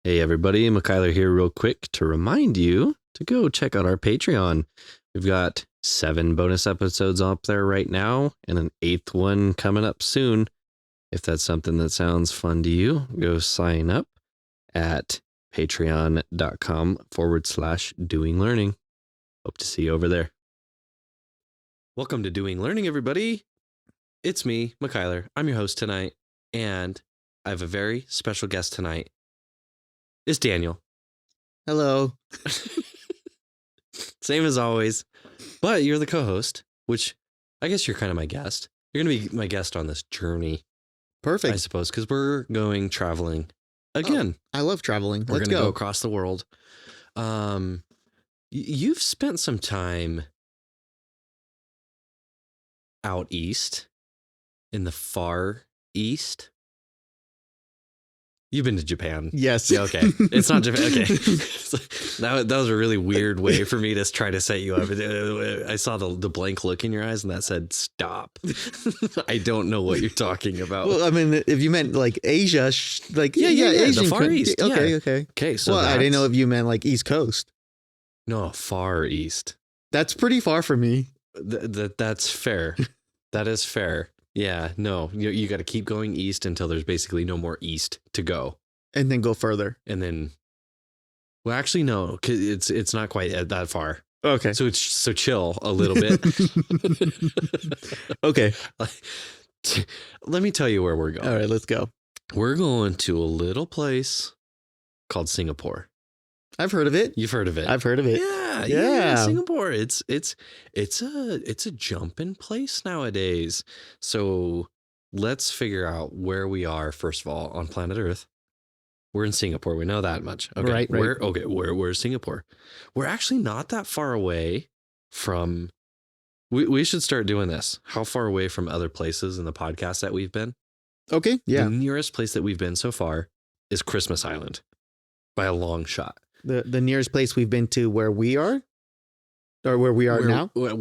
Hey everybody, McKyler here real quick to remind you to go check out our Patreon. We've got 7 bonus episodes up there right now and an 8th one coming up soon. If that's something that sounds fun to you, go sign up at patreon.com/doing learning. Hope to see you over there. Welcome to Doing Learning, everybody. It's me, McKyler. I'm your host tonight, and I have a very special guest tonight. It's Daniel. Hello. Same as always, but you're the co-host, which I guess you're kind of my guest. You're going to be my guest on this journey. Perfect. I suppose, because we're going traveling again. I love traveling. We're Let's going to go go across the world. You've spent some time out east, in the far east. You've been to Japan. Yes. Yeah, okay. It's not Japan. Okay. that was a really weird way for me to try to set you up. I saw the blank look in your eyes and that said, stop. I don't know what you're talking about. Well, I mean, if you meant like Asia, yeah, Asian the Far East. Okay, yeah. okay. Okay, so I didn't know if you meant like East Coast. No, Far East. That's pretty far from me. That's fair. That is fair. Yeah, no, you got to keep going east until there's basically no more east to go. And then go further. And then, well, actually, no, 'cause it's not quite that far. Okay. So chill a little bit. Okay. Let me tell you where we're going. All right, let's go. We're going to a little place called Singapore. I've heard of it. You've heard of it. I've heard of it. Yeah. Singapore. It's a jumping place nowadays. So let's figure out where we are first of all on planet Earth. We're in Singapore. We know that much. Okay. Right. Where's Singapore? We're actually not that far away from. We should start doing this. How far away from other places in the podcast that we've been? Okay. Yeah. The nearest place that we've been so far is Christmas Island, by a long shot. The nearest place we've been to where we are, or where we are now. Well,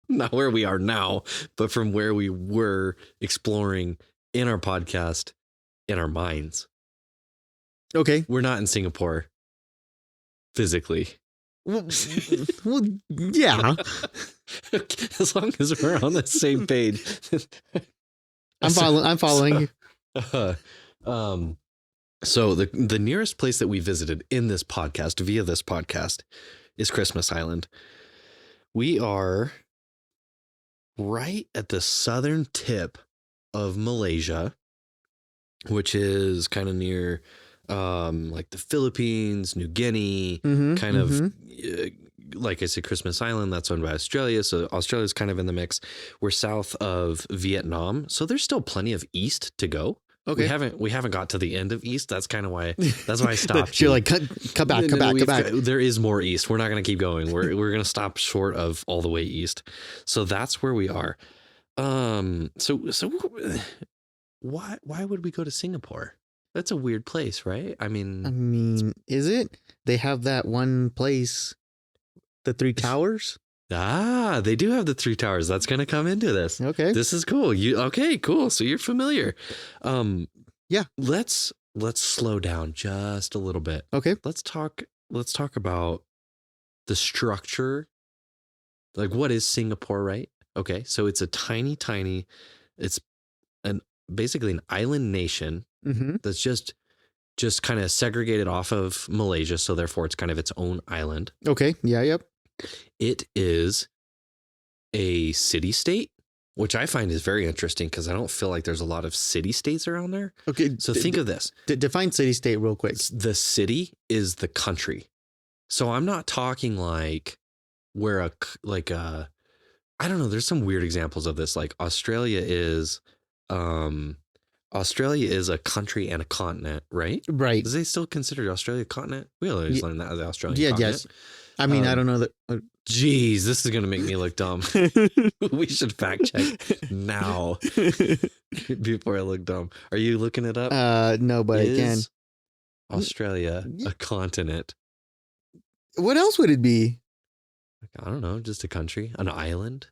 not where we are now, but from where we were exploring in our podcast, in our minds. Okay. We're not in Singapore physically. Well, yeah. As long as we're on the same page. I'm following you. So the nearest place that we visited in this podcast, via this podcast, is Christmas Island. We are right at the southern tip of Malaysia, which is kind of near like the Philippines, New Guinea, kind of like I said, Christmas Island, that's owned by Australia. So Australia's kind of in the mix. We're south of Vietnam. So there's still plenty of east to go. Okay. We haven't got to the end of east. That's kind of why I stopped. You're like, cut back. There is more east. We're not going to keep going. We're going to stop short of all the way east. So that's where we are. So why would we go to Singapore? That's a weird place, right? I mean, is it? They have that one place, the 3 towers. They do have the 3 towers. That's going to come into this. Okay. This is cool. Okay, cool. So you're familiar. Yeah. Let's slow down just a little bit. Okay. Let's talk about the structure. Like, what is Singapore, right? Okay. So it's a tiny, it's basically an island nation that's just kind of segregated off of Malaysia. So therefore it's kind of its own island. Okay. Yeah. Yep. It is a city state, which I find is very interesting because I don't feel like there's a lot of city states around there. Okay. So think of this. Define city state real quick. The city is the country. So I'm not talking like where I don't know. There's some weird examples of this. Like Australia is a country and a continent, right? Right. Do they still consider Australia a continent? We always learned that as the Australian continent. Yes. I mean, I don't know that. Geez, this is going to make me look dumb. We should fact check now before I look dumb. Are you looking it up? No, but I can. Australia a continent? What else would it be? I don't know. Just a country, an island.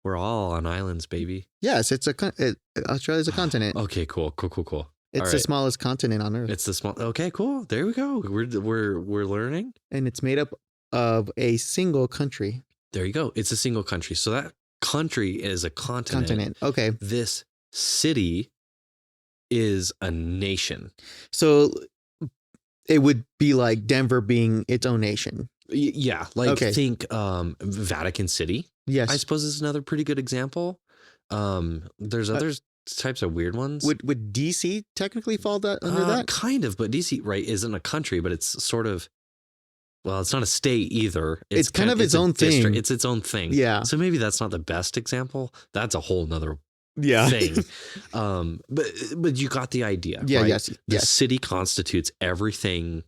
We're all on islands, baby. Yes, Australia's a continent. Okay, cool. It's All the right. smallest continent on Earth. It's the small. Okay, cool. There we go. We're learning. And it's made up of a single country. There you go. It's a single country. So that country is a continent. Okay. This city is a nation. So it would be like Denver being its own nation. Yeah, like Okay. think Vatican City. Yes. I suppose is another pretty good example. There's other types of weird ones. Would DC technically fall under that? Kind of, but DC, right, isn't a country, but it's sort of, well, it's not a state either. It's kind of its a own district. thing. It's its own thing. Yeah. So maybe that's not the best example. That's a whole nother Yeah. thing. But you got the idea. Yeah. Right? Yes. The Yes. city constitutes everything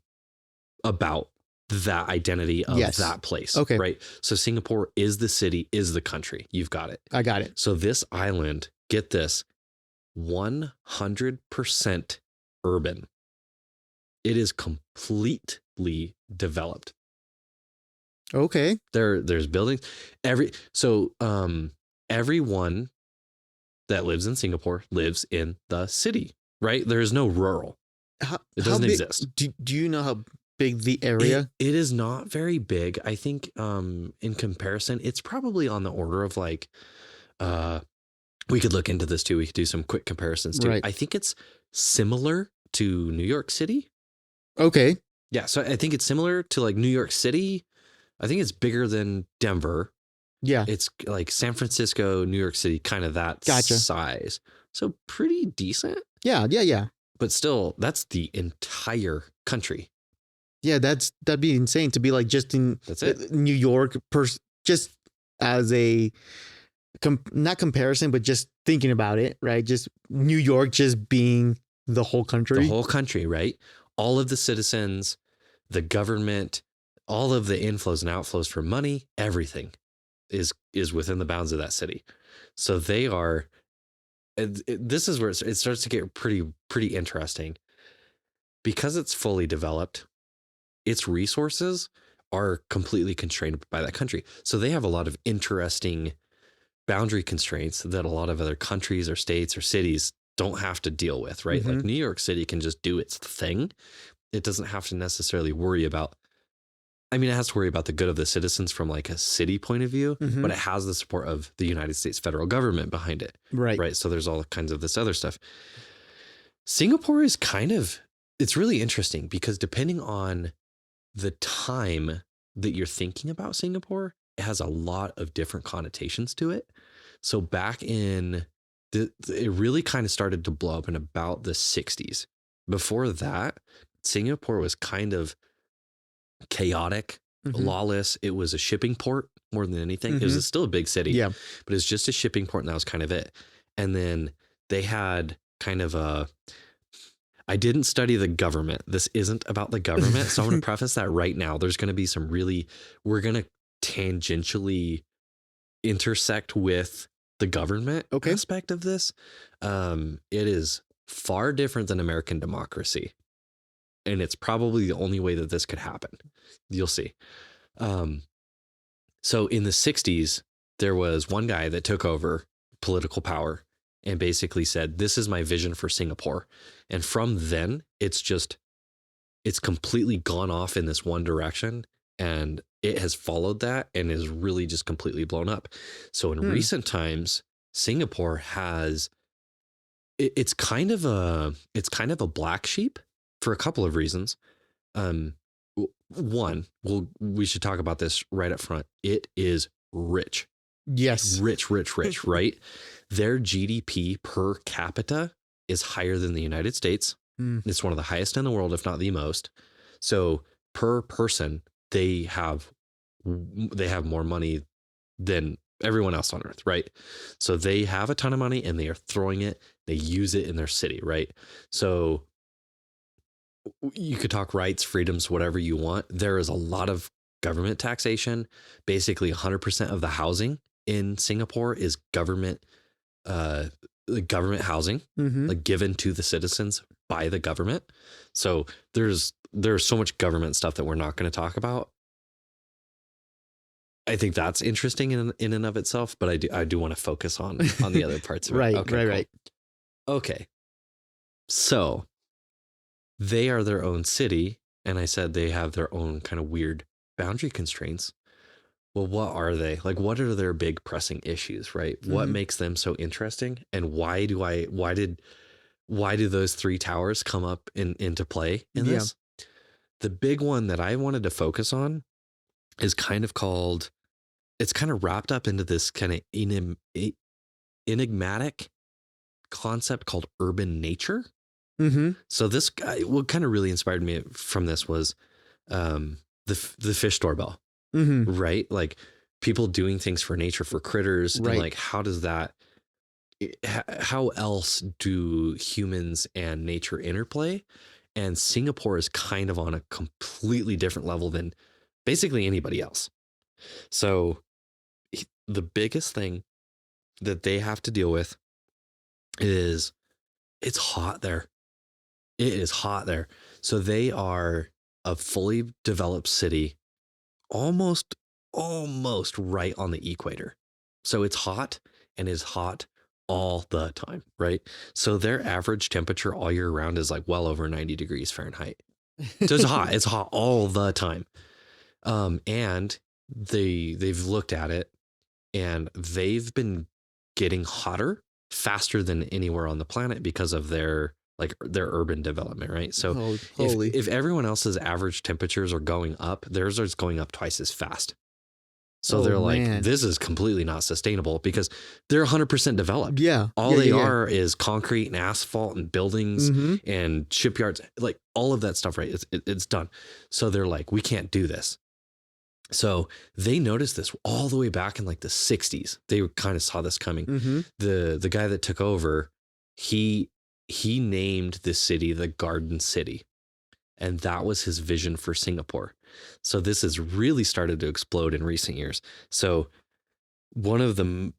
about that identity of Yes. that place. Okay. Right. So Singapore is the city, is the country. You've got it. I got it. So this island, get this, 100% urban. It is completely developed. Okay. There's buildings. Everyone that lives in Singapore lives in the city, right? There is no rural. It doesn't exist. Do you know how big the area? It is not very big. I think in comparison, it's probably on the order of like we could look into this too. We could do some quick comparisons too. Right. I think it's similar to New York City. Okay. Yeah, so I think it's similar to like New York City. I think it's bigger than Denver. Yeah. It's like San Francisco, New York City, kind of that Gotcha. size. So pretty decent, Yeah. but still, that's the entire country. Yeah. That'd be insane to be like just in That's it. New York, just as a not comparison, but just thinking about it, right? Just New York just being the whole country. The whole country, right? All of the citizens, the government, all of the inflows and outflows for money, everything is within the bounds of that city. So they are. This is where it starts to get pretty interesting, because it's fully developed. Its resources are completely constrained by that country. So they have a lot of interesting boundary constraints that a lot of other countries or states or cities don't have to deal with, right? Mhm. Like New York City can just do its thing. It doesn't have to necessarily worry about, it has to worry about the good of the citizens from like a city point of view, Mhm. but it has the support of the United States federal government behind it, Right. right? So there's all kinds of this other stuff. Singapore is it's really interesting because depending on the time that you're thinking about Singapore, it has a lot of different connotations to it. So back in it really kind of started to blow up in about the 60s. Before that, Singapore was kind of chaotic, Mhm. lawless. It was a shipping port more than anything. It was still a big city, Yeah. but it was just a shipping port, and that was kind of it. And then they had kind of I didn't study the government. This isn't about the government. So I'm going to preface that right now. There's going to be we're going to tangentially intersect with the government aspect of this. It is far different than American democracy. And it's probably the only way that this could happen. You'll see. So in the 60s, there was one guy that took over political power and basically said, this is my vision for Singapore. And from then, it's completely gone off in this one direction. And it has followed that and is really just completely blown up. So in recent times, Singapore it's kind of a black sheep for a couple of reasons. One, we should talk about this right up front. It is rich. Yes. Rich, right? Their GDP per capita is higher than the United States. It's one of the highest in the world, if not the most. So per person, they have more money than everyone else on earth, right? So they have a ton of money and they are throwing it. They use it in their city, right? So you could talk rights, freedoms, whatever you want. There is a lot of government taxation. Basically 100% of the housing in Singapore is government housing, like given to the citizens by the government. So there's so much government stuff that we're not going to talk about. I think that's interesting in and of itself, but I do want to focus on the other parts of it. Right, Okay, right. Okay. So they are their own city. And I said they have their own kind of weird boundary constraints. Well, what are they? Like, what are their big pressing issues, right? What makes them so interesting? And why do those three towers come up into play in this? The big one that I wanted to focus on is kind of wrapped up into this kind of enigmatic concept called urban nature. So this guy, what kind of really inspired me from this was the fish doorbell, right? Like people doing things for nature, for critters, right. And like how else do humans and nature interplay? And Singapore is kind of on a completely different level than basically anybody else. So the biggest thing that they have to deal with is it's hot there. It is hot there. So they are a fully developed city, almost right on the equator. So it's hot and is hot all the time, right? So their average temperature all year round is like well over 90 degrees Fahrenheit. So it's hot. It's hot all the time. And they've looked at it and they've been getting hotter faster than anywhere on the planet because of their urban development, right? So if everyone else's average temperatures are going up, theirs is going up twice as fast. So they're like, this is completely not sustainable because they're 100% developed. Yeah. All they are is concrete and asphalt and buildings and shipyards, like all of that stuff, right? It's done. So they're like, we can't do this. So they noticed this all the way back in like the 60s. They kind of saw this coming. The guy that took over, he named the city the Garden City. And that was his vision for Singapore. So this has really started to explode in recent years. So one of the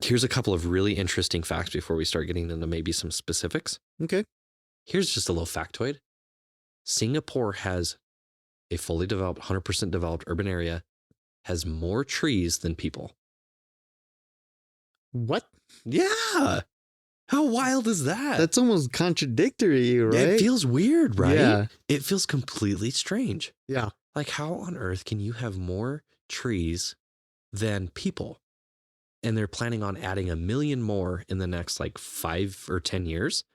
here's a couple of really interesting facts before we start getting into maybe some specifics. Okay. Here's just a little factoid. Singapore has a fully developed, 100% developed urban area, has more trees than people. What? Yeah. How wild is that? That's almost contradictory, right? It feels weird, right? Yeah. It feels completely strange. Yeah. Like, how on earth can you have more trees than people? And they're planning on adding 1 million more in the next like 5 or 10 years.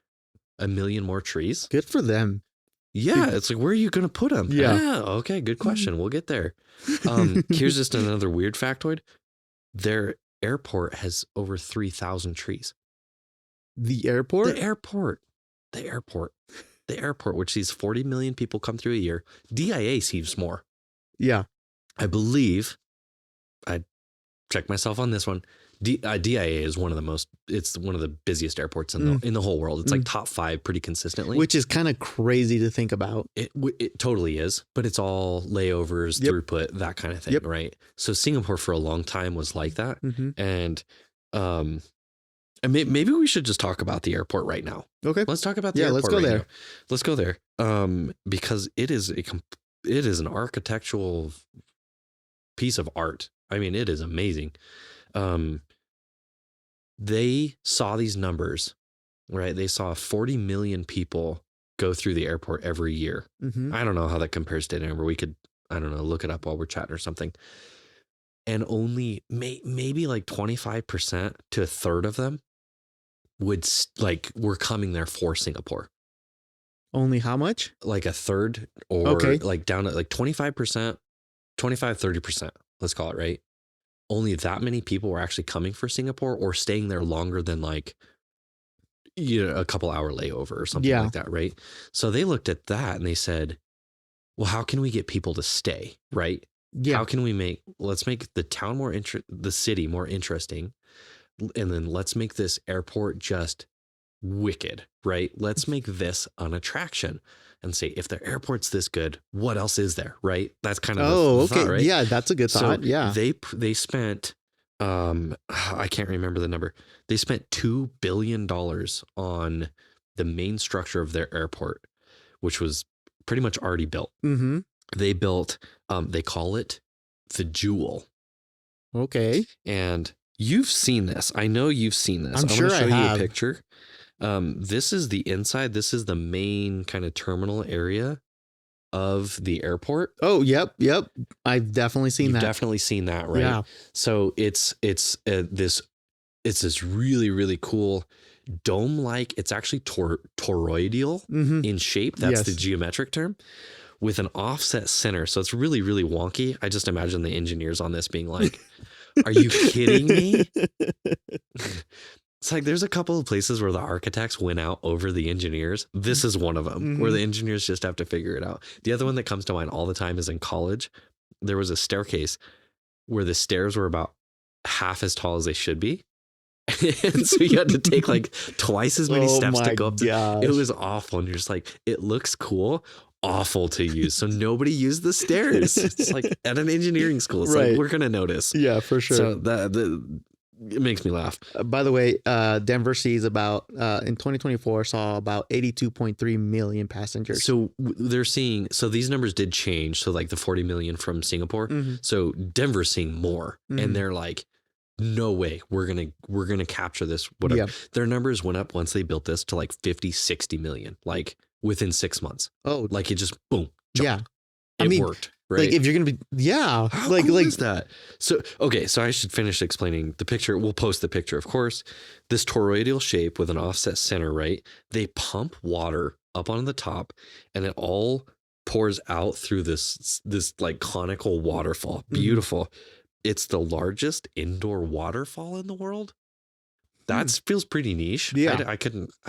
1 million more trees. Good for them. Yeah. It's like, where are you going to put them? Yeah. Okay. Good question. We'll get there. Here's just another weird factoid. Their airport has over 3,000 trees. The airport? The airport, which sees 40 million people come through a year. DIA sees more. Yeah. I believe, I checked myself on this one. DIA is one of the busiest airports in the whole world. It's like top 5 pretty consistently. Which is kind of crazy to think about. It totally is, but it's all layovers, throughput, that kind of thing, right? So Singapore for a long time was like that. And maybe we should just talk about the airport right now. Okay. Let's talk about the airport. Let's go there. Now. Let's go there. Because it is an architectural piece of art. I mean, it is amazing. They saw these numbers, right? They saw 40 million people go through the airport every year. I don't know how that compares to Denver. We could, I don't know, look it up while we're chatting or something. And only maybe like 25% to a third of them were coming there for Singapore. Only how much? Like a third or like down to like 25%, 30%, let's call it, right? Only that many people were actually coming for Singapore or staying there longer than like, a couple hour layover or something like that, right? So they looked at that and they said, well, how can we get people to stay, right? Yeah. How can we let's make the town the city more interesting. And then let's make this airport just wicked, right? Let's make this an attraction and say, if the airport's this good, what else is there, right? That's kind of the thought, right? Yeah, that's a good thought. So they spent, I can't remember the number. They spent $2 billion on the main structure of their airport, which was pretty much already built. They built, they call it the Jewel. Okay. And you've seen this. I know you've seen this. I'm sure gonna show I have. You a picture. This is the inside. This is the main kind of terminal area of the airport. Oh, yep. I've definitely seen You've that. definitely seen that, right? Yeah. So it's this really, really cool dome-like. It's actually toroidal in shape. That's the geometric term, with an offset center. So it's really, really wonky. I just imagine the engineers on this being like, "Are you kidding me?" It's like there's a couple of places where the architects went out over the engineers. This is one of them where the engineers just have to figure it out. The other one that comes to mind all the time is in college. There was a staircase where the stairs were about half as tall as they should be. And so you had to take like twice as many steps to go up. It was awful. And you're just like, it looks cool, awful to use. So nobody used the stairs. It's like at an engineering school. It's like, we're going to notice. Yeah, for sure. So it makes me laugh. By the way, Denver sees about in 2024 saw about 82.3 million passengers. So they're seeing, so these numbers did change. So like the 40 million from Singapore. So Denver's seeing more, and they're like, no way, we're gonna capture this. Whatever. Yeah. Their numbers went up once they built this to like 50, 60 million, like within 6 months. Oh, like it just boom. Yeah, It worked. Right. Like if you're gonna be, How cool is that? So, okay. So I should finish explaining the picture. We'll post the picture, of course. This toroidal shape with an offset center, right? They pump water up on the top, and it all pours out through this like conical waterfall. Beautiful. It's the largest indoor waterfall in the world. That feels pretty niche. Yeah. I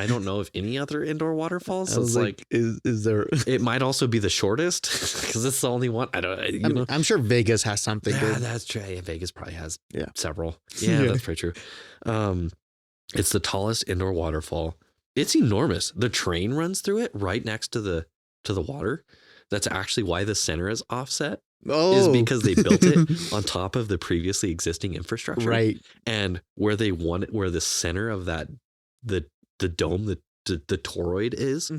don't know of any other indoor waterfalls. So it's like, is there? It might also be the shortest because it's the only one. I'm sure Vegas has something. Yeah, good. that's true. Yeah, Vegas probably has several. Yeah. That's very true. It's the tallest indoor waterfall. It's enormous. The train runs through it right next to the water. That's actually why the center is offset. Is because they built it on top of the previously existing infrastructure, right? And where the center of that the dome, the toroid is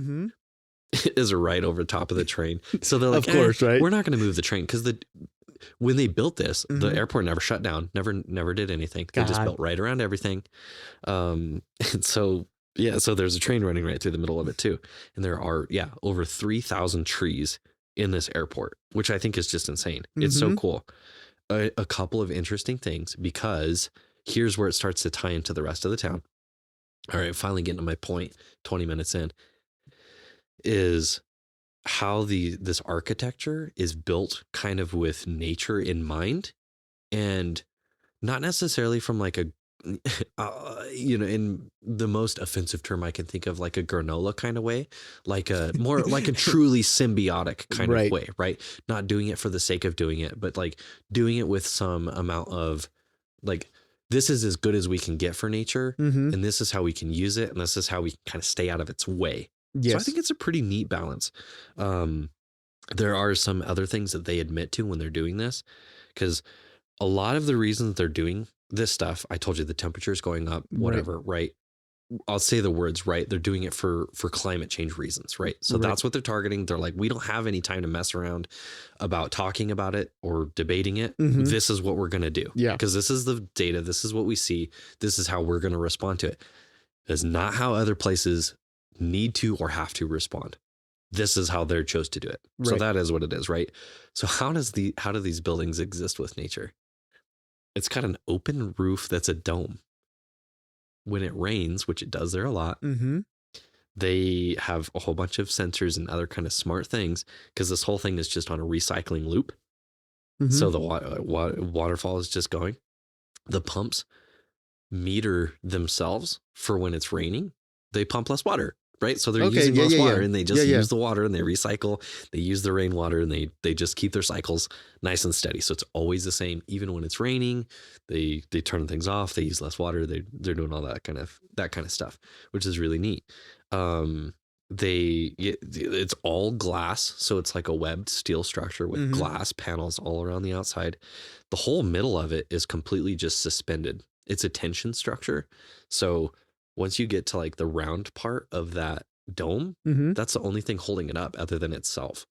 right over top of the train. So they're like, of course, right? We're not going to move the train because when they built this, the airport never shut down, never did anything. They just built right around everything, and so. Yeah, so there's a train running right through the middle of it too, and there are over 3,000 trees in this airport, which I think is just insane. It's so cool. A couple of interesting things, because here's where it starts to tie into the rest of the town. All right, finally getting to my point, 20 minutes in, is how this architecture is built kind of with nature in mind, and not necessarily from like a in the most offensive term I can think of, like a granola kind of way, like a more like a truly symbiotic kind of way, right? Not doing it for the sake of doing it, but like doing it with some amount of like, this is as good as we can get for nature, and this is how we can use it, and this is how we can kind of stay out of its way. Yes. So I think it's a pretty neat balance. There are some other things that they admit to when they're doing this, because a lot of the reasons they're doing this stuff, I told you the temperature is going up, whatever, right? I'll say the words, right? They're doing it for climate change reasons, right? So that's what they're targeting. They're like, we don't have any time to mess around about talking about it or debating it. This is what we're going to do. Yeah. Because this is the data. This is what we see. This is how we're going to respond to it. It's not how other places need to or have to respond. This is how they're chose to do it. So that is what it is, right? So how do these buildings exist with nature? It's got an open roof that's a dome. When it rains, which it does there a lot, they have a whole bunch of sensors and other kind of smart things, because this whole thing is just on a recycling loop. So the waterfall is just going. The pumps meter themselves for when it's raining. They pump less water. Right. So they're using less water, and they just use the water, and they recycle. They use the rainwater, and they just keep their cycles nice and steady. So it's always the same. Even when it's raining, they turn things off. They use less water. They're doing all that kind of stuff, which is really neat. It's all glass. So it's like a webbed steel structure with glass panels all around the outside. The whole middle of it is completely just suspended. It's a tension structure. So once you get to like the round part of that dome, that's the only thing holding it up other than itself.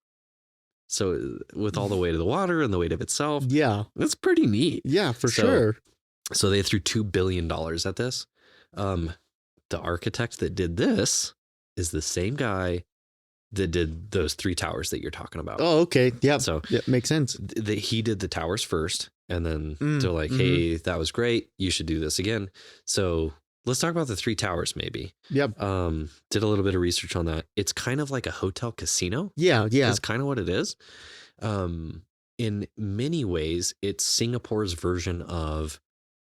So with all the weight of the water and the weight of itself, that's pretty neat. Yeah, for sure. So they threw $2 billion at this. the architect that did this is the same guy that did those 3 towers that you're talking about. Oh, okay. Yeah. So yeah, makes sense. he did the towers first, and then they're like, mhm. hey, that was great. You should do this again. So let's talk about the 3 towers maybe. Yep. Did a little bit of research on that. It's kind of like a hotel casino. Yeah. Yeah. That's kind of what it is. In many ways, it's Singapore's version of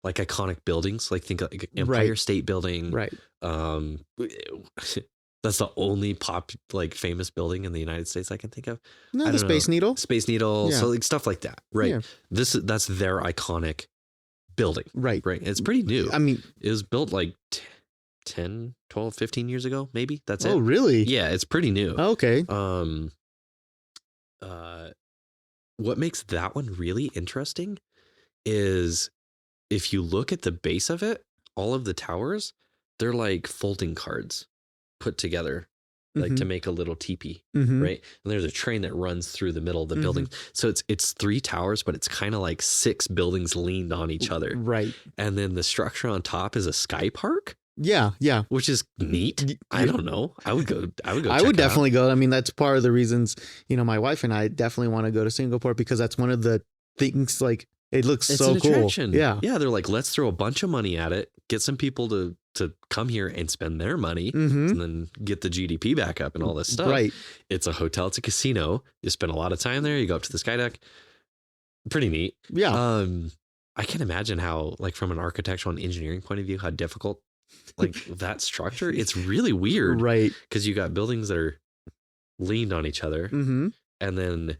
like iconic buildings. Like think like Empire Right. State Building. Right. That's the only famous building in the United States I can think of. No, I the don't Space know. Needle. Space Needle. Yeah. So like stuff like that. Right. Yeah. That's their iconic building. Right. Right. It's pretty new. I mean, It was built like 10, 12, 15 years ago, maybe. That's it. oh, really? Yeah, it's pretty new. Okay. What makes that one really interesting is if you look at the base of it, all of the towers, they're like folding cards put together, like to make a little teepee, Mhm. right? And there's a train that runs through the middle of the building. So it's 3 towers, but it's kind of like 6 buildings leaned on each other. Right. And then the structure on top is a sky park, Yeah. Yeah. which is neat. I don't know. I would go. I would check it out. definitely go. I mean, that's part of the reasons, my wife and I definitely want to go to Singapore because that's one of the things, like, it looks It's so an cool. attraction. Yeah. Yeah. They're like, let's throw a bunch of money at it, get some people to come here and spend their money, Mhm. and then get the GDP back up and all this stuff. Right. It's a hotel, it's a casino. You spend a lot of time there. You go up to the sky deck. Pretty neat. Yeah. I can imagine how, like, from an architectural and engineering point of view, how difficult like that structure. It's really weird, Right. because you got buildings that are leaned on each other, Mm-hmm. and then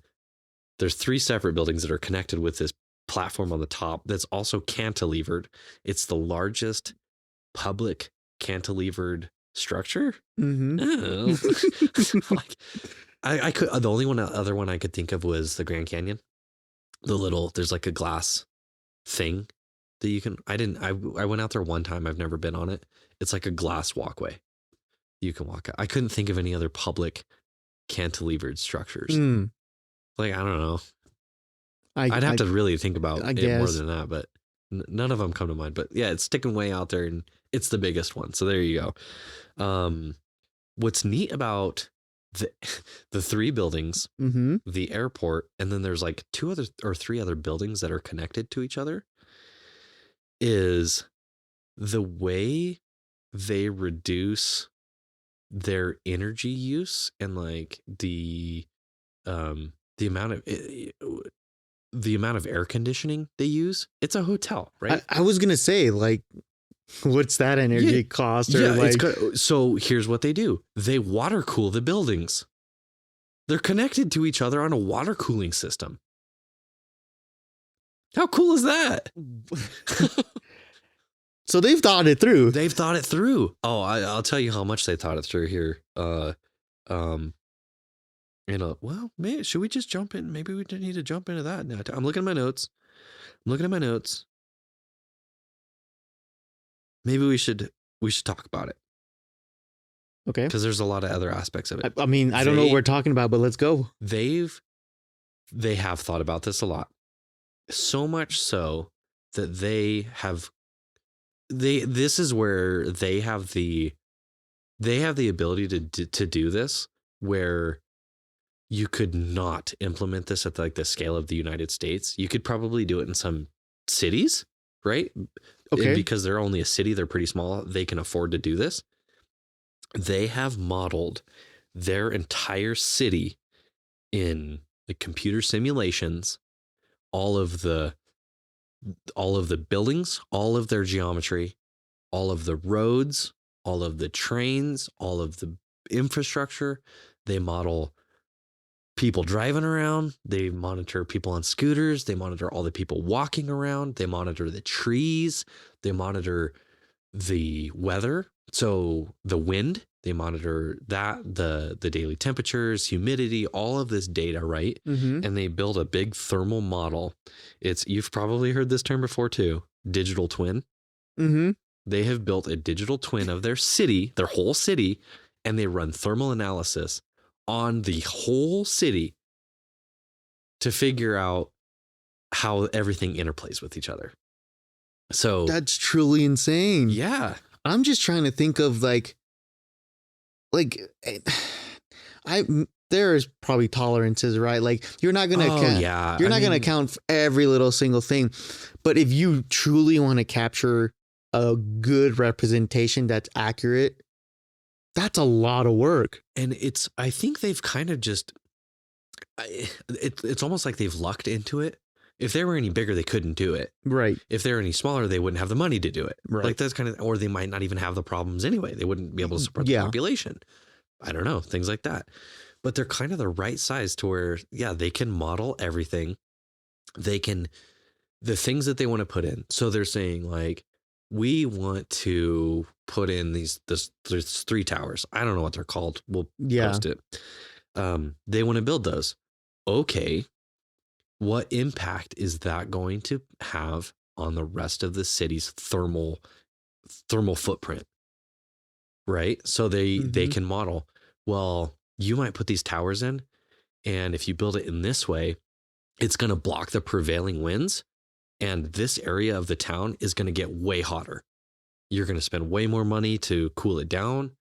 there's 3 separate buildings that are connected with this platform on the top that's also cantilevered. It's the largest public cantilevered structure. Mm-hmm. Oh. Like, I could, the only other one I could think of was the Grand Canyon. There's like a glass thing that you can, I went out there one time. I've never been on it. It's like a glass walkway you can walk out. I couldn't think of any other public cantilevered structures. Like, I don't know. I'd have to really think about I it more guess. than that, but none of them come to mind. But yeah, it's sticking way out there, and it's the biggest one. So there you go. What's neat about the 3 buildings, Mm-hmm. the airport, and then there's like 2 other or 3 other buildings that are connected to each other, is the way they reduce their energy use and like the amount of air conditioning they use. It's a hotel, right? I was gonna say, like, what's that energy cost? Or like, So here's what they do. They water cool the buildings. They're connected to each other on a water cooling system. How cool is that? so they've thought it through. They've thought it through. Oh, I'll tell you how much they thought it through here. Well, maybe, should we just jump in? Maybe we didn't need to jump into that now. I'm looking at my notes. Maybe we should talk about it, Okay. because there's a lot of other aspects of it. I mean, I don't know what we're talking about, but let's go. They have thought about this a lot. So much so that this is where they have the ability to do this, where you could not implement this at like the scale of the United States. You could probably do it in some cities, right? Okay. And because they're only a city, they're pretty small, they can afford to do this. They have modeled their entire city in the computer simulations, all of the buildings, all of their geometry, all of the roads, all of the trains, all of the infrastructure. They model people driving around. They monitor people on scooters. They monitor all the people walking around. They monitor the trees. They monitor the weather. So the wind, they monitor that, the daily temperatures, humidity, all of this data, right? Mm-hmm. And they build a big thermal model. You've probably heard this term before too, digital twin. Mm-hmm. They have built a digital twin of their city, their whole city, and they run thermal analysis on the whole city to figure out how everything interplays with each other. So That's truly insane. yeah, I'm just trying to think of like I there's probably tolerances, right? Like you're not gonna you're not gonna count for every little single thing, but if you truly want to capture a good representation that's accurate, that's a lot of work. And I think they've kind of just, it's almost like they've lucked into it. If they were any bigger, they couldn't do it. Right. If they're any smaller, they wouldn't have the money to do it. Right. Like that's kind of, or they might not even have the problems anyway. They wouldn't be able to support the population. I don't know, things like that. But they're kind of the right size to where, yeah, they can model everything. They can, the things that they want to put in. So they're saying like, we want to put in there's 3 towers. I don't know what they're called. We'll post it. They want to build those. Okay. What impact is that going to have on the rest of the city's thermal footprint? Right. So they can model, well, you might put these towers in, and if you build it in this way, it's going to block the prevailing winds. And this area of the town is going to get way hotter. You're going to spend way more money to cool it down.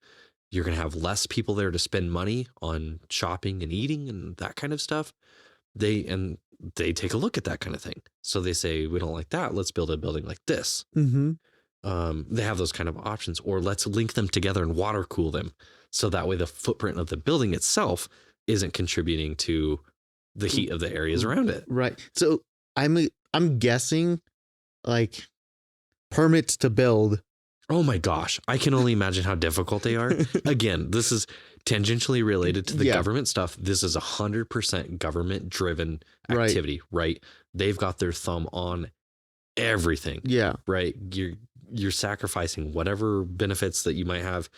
You're going to have less people there to spend money on shopping and eating and that kind of stuff. They take a look at that kind of thing. So they say, we don't like that. Let's build a building like this. They have those kind of options, or let's link them together and water cool them. So that way the footprint of the building itself isn't contributing to the heat of the areas around it. Right. So I'm guessing like permits to build. Oh my gosh. I can only imagine how difficult they are. Again, this is tangentially related to the government stuff. This is 100% government driven activity, right? They've got their thumb on everything. Yeah. Right. You're sacrificing whatever benefits that you might have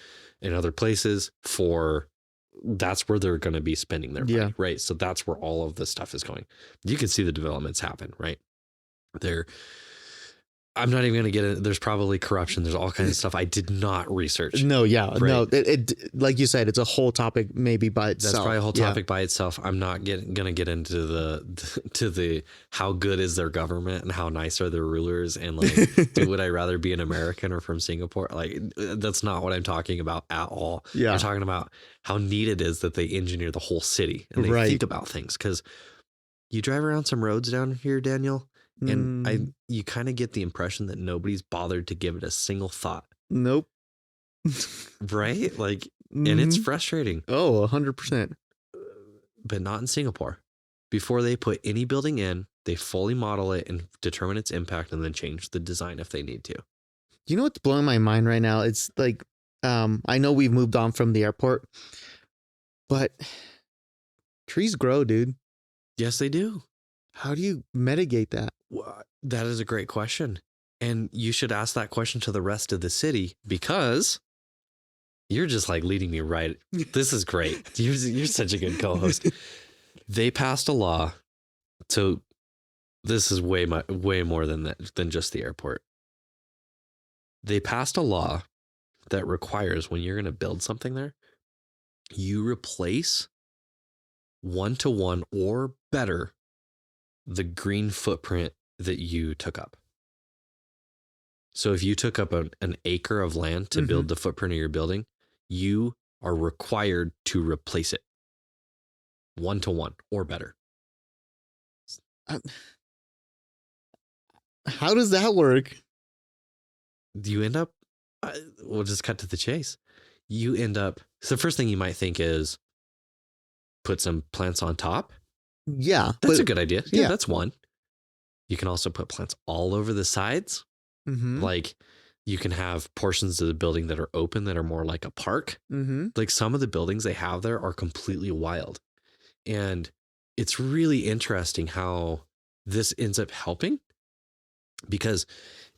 in other places for, that's where they're going to be spending their money. Right. So that's where all of this stuff is going. You can see the developments happen, right? I'm not even going to get it. There's probably corruption. There's all kinds of stuff I did not research. No. It like you said, it's a whole topic maybe by itself. That's probably a whole topic by itself. I'm not going to get into the how good is their government and how nice are their rulers and like, would I rather be an American or from Singapore? Like, that's not what I'm talking about at all. Yeah. I'm talking about how neat it is that they engineer the whole city and they think about things. Because you drive around some roads down here, Daniel, and you kind of get the impression that nobody's bothered to give it a single thought. Nope. Right? Like, and it's frustrating. Oh, 100%. But not in Singapore. Before they put any building in, they fully model it and determine its impact and then change the design if they need to. You know what's blowing my mind right now? It's like, I know we've moved on from the airport, but trees grow, dude. Yes, they do. How do you mitigate that? Well, that is a great question. And you should ask that question to the rest of the city, because you're just like leading me right. This is great. You're such a good co-host. They passed a law. So this is way more than just the airport. They passed a law that requires, when you're going to build something there, you replace 1-to-1 or better the green footprint that you took up. So if you took up an acre of land to build the footprint of your building, you are required to replace it 1-to-1 or better. How does that work? You end up, we'll just cut to the chase. You end up, so the first thing you might think is put some plants on top. Yeah. That's a good idea. Yeah, that's one. You can also put plants all over the sides. Like you can have portions of the building that are open that are more like a park. Like some of the buildings they have there are completely wild. And it's really interesting how this ends up helping, because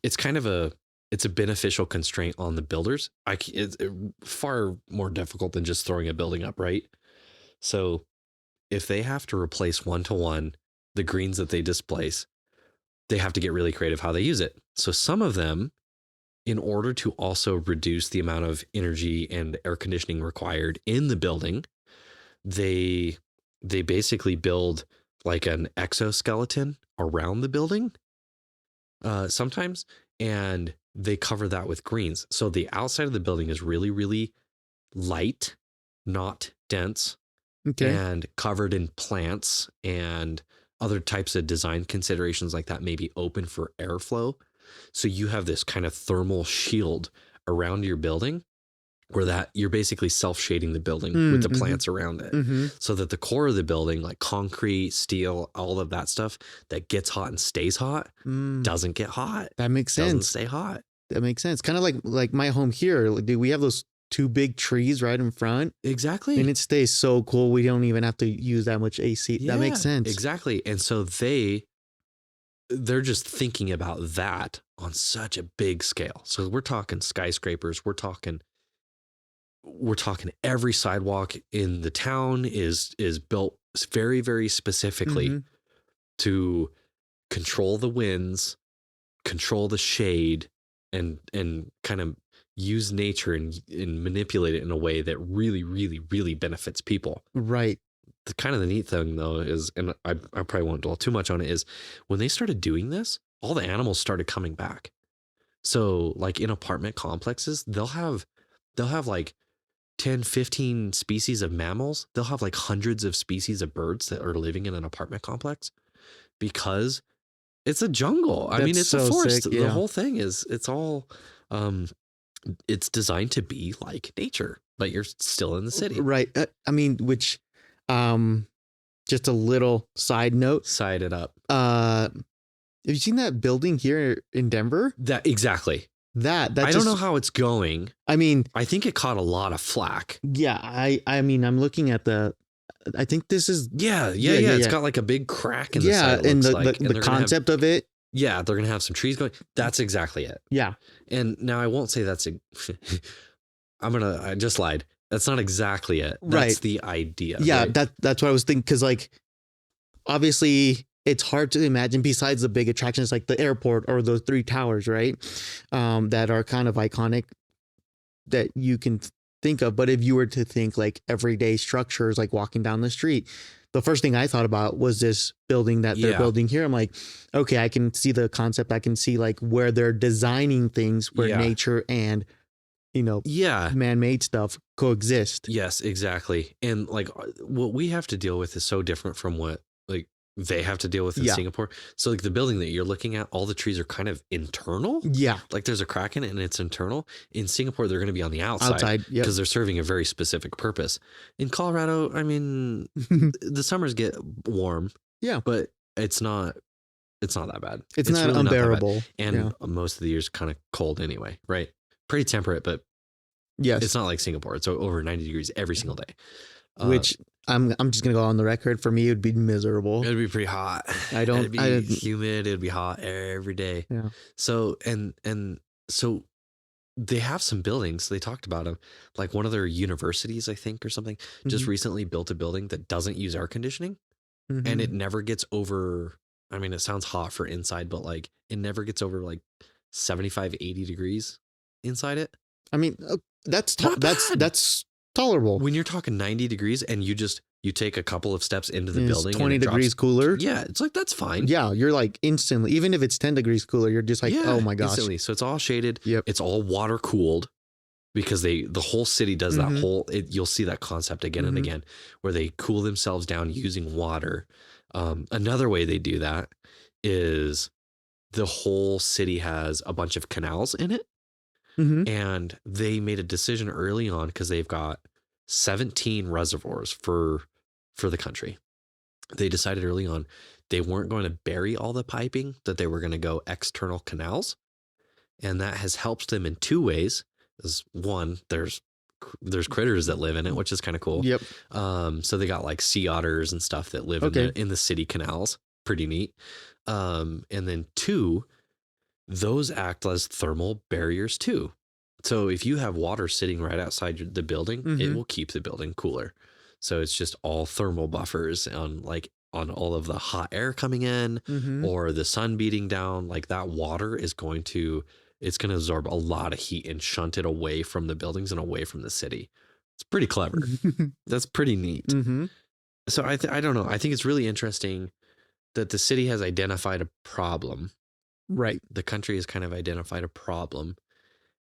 it's kind of it's a beneficial constraint on the builders. It's far more difficult than just throwing a building up, right? So if they have to replace 1-to-1 the greens that they displace, they have to get really creative how they use it. So some of them, in order to also reduce the amount of energy and air conditioning required in the building, they basically build like an exoskeleton around the building sometimes, and they cover that with greens. So the outside of the building is really, really light, not dense, and covered in plants and other types of design considerations like that, maybe open for airflow. So you have this kind of thermal shield around your building where that you're basically self-shading the building with the plants around it, so that the core of the building, like concrete, steel, all of that stuff that gets hot and stays hot, doesn't get hot. That makes sense. Doesn't stay hot. That makes sense. Kind of like my home here. Like, dude, we have those 2 big trees right in front. Exactly. And it stays so cool. We don't even have to use that much AC. Yeah, that makes sense. Exactly. And so they're just thinking about that on such a big scale. So we're talking skyscrapers. We're talking every sidewalk in the town is built very, very specifically to control the winds, control the shade, and kind of use nature and manipulate it in a way that really, really, really benefits people. Right. The kind of the neat thing though is, and I probably won't dwell too much on it, is when they started doing this, all the animals started coming back. So like in apartment complexes, they'll have like 10, 15 species of mammals. They'll have like hundreds of species of birds that are living in an apartment complex because it's a jungle. I mean, it's so a forest. Sick, yeah. The whole thing is, it's all, it's designed to be like nature, but you're still in the city. Right. I mean, which, just a little side note. Side it up. Have you seen that building here in Denver? That exactly. That I don't know how it's going. I mean, I think it caught a lot of flack. Yeah, I mean, I'm looking at I think this is yeah. It's got like a big crack in the side. And the concept of it. Yeah, they're gonna have some trees going. That's exactly it. Yeah. And now I won't say that's I just lied. That's not exactly it. That's right. The idea. Yeah, right? that's what I was thinking. Because like, obviously, it's hard to imagine besides the big attractions like the airport or those 3 towers, right? That are kind of iconic that you can think of. But if you were to think like everyday structures, like walking down the street, the first thing I thought about was this building that they're building here. I'm like, okay, I can see the concept. I can see like where they're designing things where nature and, man-made stuff coexist. Yes, exactly. And like what we have to deal with is so different from what like they have to deal with in Singapore. So like the building that you're looking at, all the trees are kind of internal. Yeah. Like there's a crack in it and it's internal. In Singapore, they're going to be on the outside because they're serving a very specific purpose. In Colorado, I mean, the summers get warm. Yeah. But it's not that bad. It's not really unbearable. Not and most of the year's kind of cold anyway, right? Pretty temperate, but it's not like Singapore. It's over 90 degrees every single day. Which I'm just gonna go on the record. For me, it would be miserable. It'd be pretty hot. It'd be humid. It'd be hot every day. Yeah. So and so they have some buildings. They talked about them. Like one of their universities, I think, or something, just recently built a building that doesn't use air conditioning, and it never gets over. I mean, it sounds hot for inside, but like it never gets over like 75, 80 degrees inside it. I mean, that's tolerable. When you're talking 90 degrees and you take a couple of steps into the building, 20 degrees cooler. Yeah, it's like, that's fine. Yeah, you're like instantly, even if it's 10 degrees cooler, you're just like, oh my gosh. Instantly. So it's all shaded. Yep. It's all water cooled because the whole city does that you'll see that concept again and again where they cool themselves down using water. Another way they do that is the whole city has a bunch of canals in it. And they made a decision early on because they've got 17 reservoirs for the country. They decided early on they weren't going to bury all the piping, that they were going to go external canals. And that has helped them in 2 ways. Is one, there's critters that live in it, which is kind of cool. Yep. So they got like sea otters and stuff that live in the city canals. Pretty neat. And then 2, those act as thermal barriers too. So if you have water sitting right outside the building, it will keep the building cooler. So it's just all thermal buffers on all of the hot air coming in or the sun beating down. Like that water is going to absorb a lot of heat and shunt it away from the buildings and away from the city. It's pretty clever. That's pretty neat. So I don't know. I think it's really interesting that the city has identified a problem Right. The country has kind of identified a problem,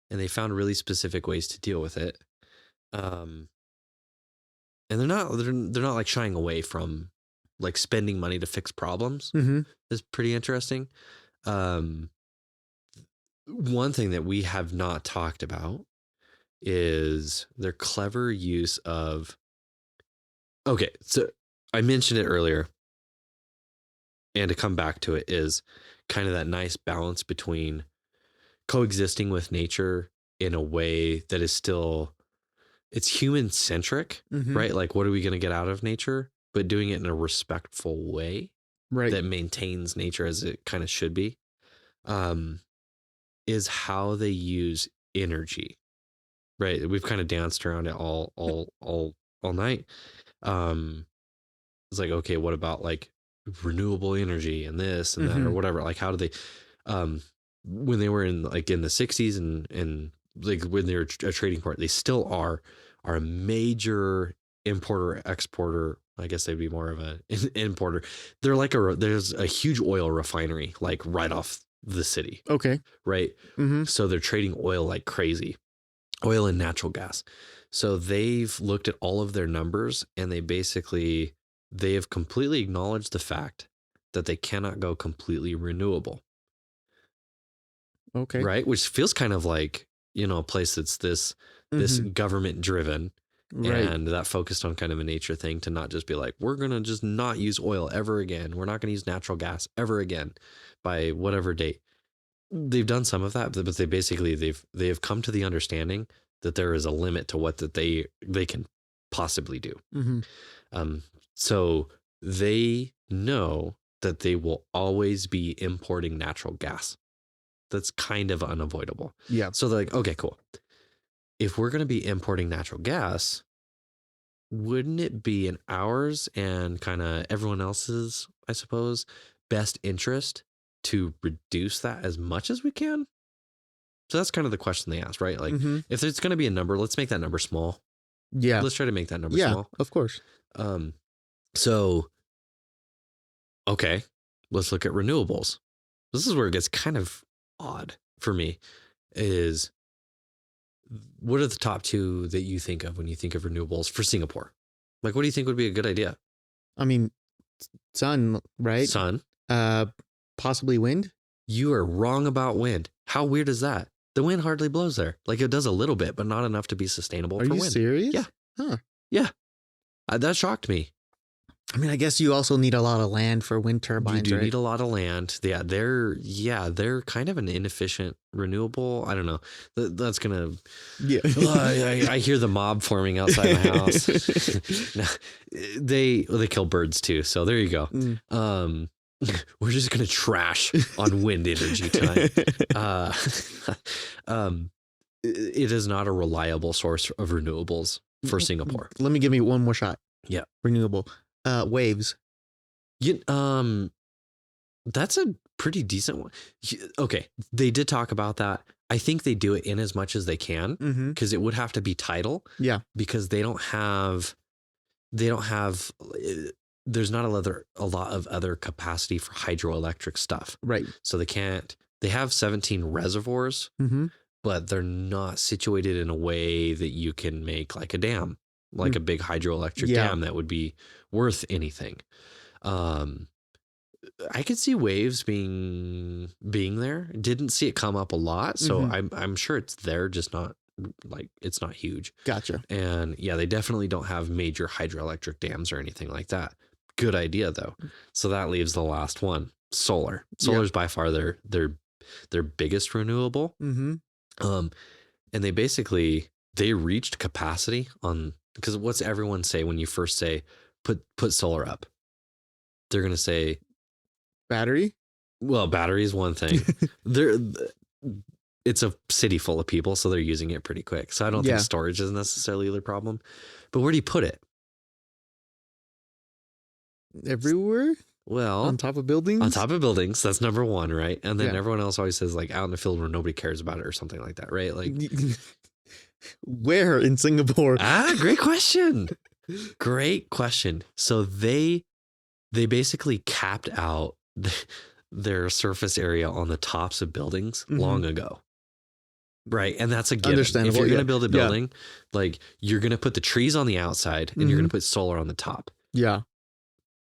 and they found really specific ways to deal with it. And they're not like shying away from like spending money to fix problems. Mm-hmm. Is pretty interesting. One thing that we have not talked about is their clever use of. Okay, so I mentioned it earlier, and to come back to it is kind of that nice balance between coexisting with nature in a way that is still, it's human centric, right? Like, what are we going to get out of nature, but doing it in a respectful way, right? That maintains nature as it kind of should be, is how they use energy, right? We've kind of danced around it all night. It's like, okay, what about like renewable energy and this and that or whatever? Like, how do they, when they were in the 60s and like when they were a trading port, they still are a major importer, exporter. I guess they'd be more of an importer. They're like there's a huge oil refinery, like right off the city. Okay. Right. So they're trading oil like crazy, oil and natural gas. So they've looked at all of their numbers, and they have completely acknowledged the fact that they cannot go completely renewable. Okay. Right. Which feels kind of like, a place that's this government driven, right, and that focused on kind of a nature thing, to not just be like, we're going to just not use oil ever again. We're not going to use natural gas ever again by whatever date. They've done some of that, but they have come to the understanding that there is a limit to what that they can possibly do. So they know that they will always be importing natural gas. That's kind of unavoidable. Yeah. So they're like, okay, cool. If we're going to be importing natural gas, wouldn't it be in ours and kind of everyone else's, I suppose, best interest to reduce that as much as we can? So that's kind of the question they asked, right? Like, if it's going to be a number, let's make that number small. Yeah. Let's try to make that number small. Of course. So, okay, let's look at renewables. This is where it gets kind of odd for me. Is what are the top two that you think of when you think of renewables for Singapore? Like, what do you think would be a good idea? I mean, sun, right? Sun. Possibly wind. You are wrong about wind. How weird is that? The wind hardly blows there. Like, it does a little bit, but not enough to be sustainable for wind. Are you serious? Yeah. Huh. Yeah. That shocked me. I mean, I guess you also need a lot of land for wind turbines. You do need a lot of land. Yeah, they're kind of an inefficient renewable. I don't know. That's gonna. Yeah. I hear the mob forming outside my house. They kill birds too. So there you go. We're just gonna trash on wind energy tonight. It is not a reliable source of renewables for Singapore. Let me give me one more shot. Yeah. Renewable. Waves. That's a pretty decent one. Okay. They did talk about that. I think they do it in as much as they can, because it would have to be tidal. Yeah. Because there's not a lot of other capacity for hydroelectric stuff. Right. So they have 17 reservoirs, but they're not situated in a way that you can make like a dam, like a big hydroelectric dam that would be worth anything. I could see waves being there. Didn't see it come up a lot, so I'm sure it's there, just not like it's not huge. Gotcha. And yeah, they definitely don't have major hydroelectric dams or anything like that. Good idea though. So that leaves the last one, solar. Solar is by far their biggest renewable. And they reached capacity on, because what's everyone say when you first say put solar up? They're going to say battery. Well, battery is one thing. It's a city full of people, so they're using it pretty quick. So I don't think storage is necessarily the problem. But where do you put it? Everywhere. Well, on top of buildings. On top of buildings. That's number one, right? And then everyone else always says like out in the field where nobody cares about it or something like that, right? Like where in Singapore? Great question. Great question. So they basically capped out their surface area on the tops of buildings Mhm. long ago. Right. And that's a given. Understandable. If you're going to build a building, like you're going to put the trees on the outside and you're going to put solar on the top. Yeah.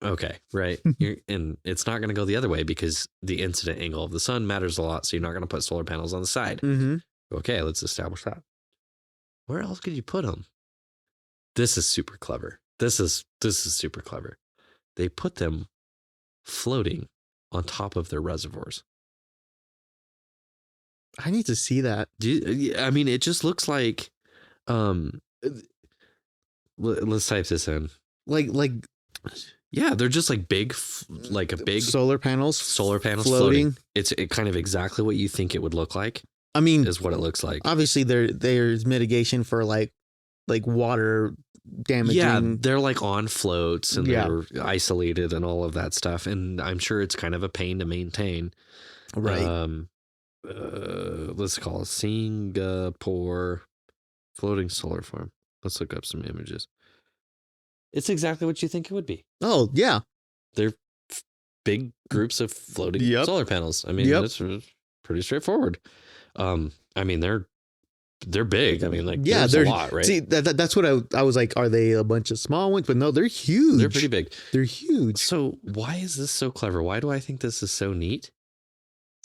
Okay. Right. And it's not going to go the other way because the incident angle of the sun matters a lot. So you're not going to put solar panels on the side. Mm-hmm. Okay. Let's establish that. Where else could you put them? This is super clever. This is super clever. They put them floating on top of their reservoirs. I need to see that. I mean, it just looks like, let's type this in. Like, yeah, they're just like big, like a big solar panels floating. It's kind of exactly what you think it would look like. I mean, is what it looks like. Obviously, there's mitigation for like water damaging. Yeah, they're like on floats and they're isolated and all of that stuff. And I'm sure it's kind of a pain to maintain. Right. Let's call it Singapore floating solar farm. Let's look up some images. It's exactly what you think it would be. Oh, yeah. They're big groups of floating solar panels. I mean, it's pretty straightforward. I mean, they're big. I mean, like, they're a lot, right? See, that's what I was like, are they a bunch of small ones? But no, they're huge. They're pretty big. They're huge. So why is this so clever? Why do I think this is so neat?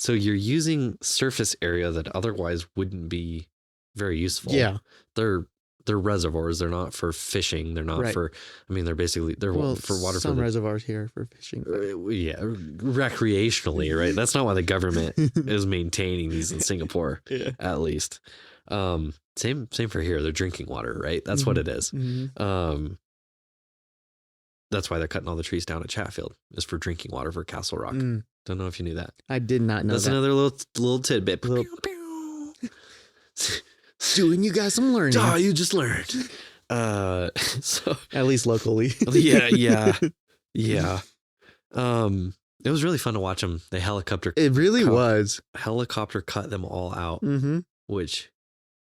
So you're using surface area that otherwise wouldn't be very useful. Yeah. They're reservoirs. They're not for fishing. They're not for, I mean, they're for water. Some reservoirs here for fishing. Yeah. Recreationally, right? That's not why the government is maintaining these in Singapore, at least. Same for here. They're drinking water, right? That's what it is. Mm-hmm. That's why they're cutting all the trees down at Chatfield, is for drinking water for Castle Rock. Don't know if you knew that. I did not know. That's another little tidbit. Doing you guys some learning. Oh, you just learned. So at least locally. yeah. It was really fun to watch them. They helicopter. It really was. Helicopter cut them all out, which